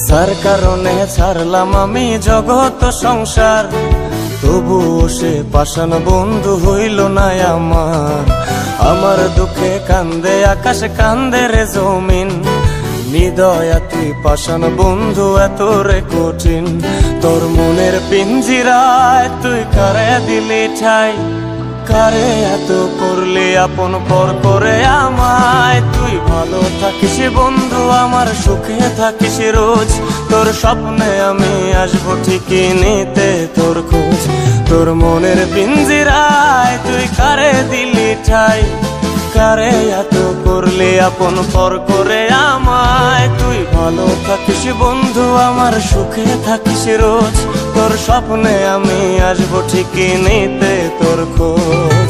যার কারণে ছাড়লাম আমি জগৎ সংসার, তবুও সে পাষাণ বন্ধু হইল না আমার। আমার দুঃখে কান্দে আকাশ, কান্দে রে জমিন, নিদয়া তুই পাষাণ বন্ধু এত রে কঠিন। তোর মনের পিঞ্জিরায় তুই কারে দিলি ঠাই, কারে এত করলি আপন পর করে আমায়। তুই ভালো থাকিস বন্ধু আমার, সুখে থাকিস রোজ, তোর স্বপ্নে আমি আসবো ঠিকই নিতে তোর খোঁজ। তোর মনের পিঞ্জিরায় তুই কারে দিলি ঠাই, কারে এত করলি আপন পর করে আমায়। তুই ভালো থাকিস বন্ধু আমার, সুখে থাকিস রোজ, তোর স্বপ্নে আমি আসবো ঠিকই নিতে তোর খোঁজ।